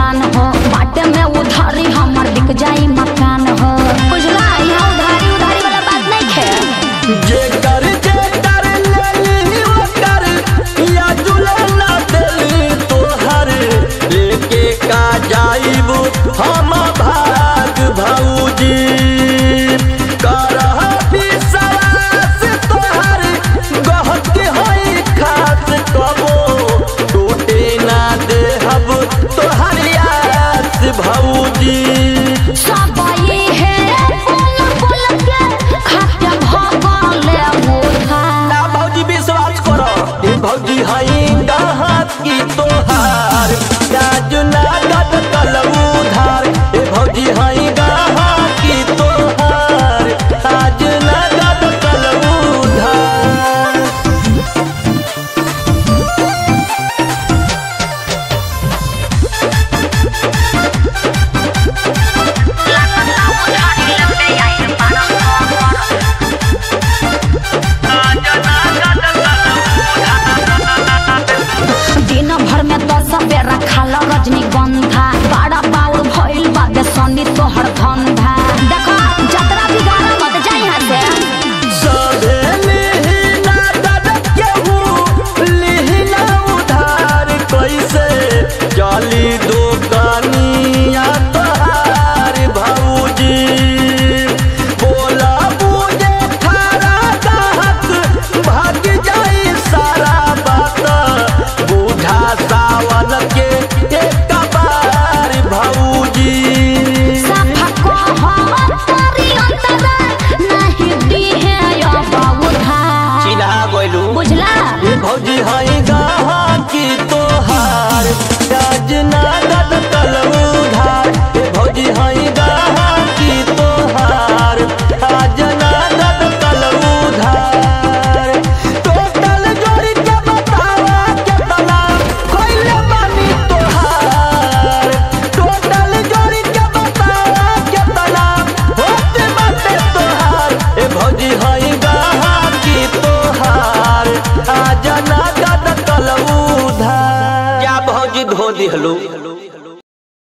दुकान हो, बाटे में उधारी हमर बिक जाई मकान हो। बुझला, यहाँ उधारी वाला बात नहीं है। जे कर लेली वो कर या जुलना दिल तोहर लेके का जाइबू हम भाग भौजी करह विश्वास तोहर गहक है खास कबो टूटे ना देहब तोहर आस भौजी। सब ये है बोल के खाते भगले उधार। ना भौजी विश्वास करो भौजी हई गाहक की तोहार राज नगद कल उधार। भौजी हई गाहक की तोहार राज नगद कल उधार। दिन भर में 10 बेरा खाला रजनीगंधा, बड़ा बाउर भइल बा बेसनी तोहर धंधा। देखो जतरा बिगाड़ा मत जाई यहाँ से। सभे ना दद केहू लिहिना उधार कैसे चली दुकानिया तोहार भौजी बोला बुझे थारा गाहक भाग जाई सारा बात बूढ़ा सावन के एक बार भौजी। साफा कहो तारी अंतरा नहीं दी है या उधार। चिन्हा गइलू बुझला, भौजी हई गाहक की तोहार राज नगद कल उधार। भौजी हई गाहक की तोहार राज नगद कल उधार। टोटल जोड़ी के बतावा केतना कइले बानी तोहार। टोटल जोड़ी के बतावा केतना होत बाटे तोहार। भौजी हई गाहक की तोहार आज नगद कल उधार। क्या भौजी धो दिहलू।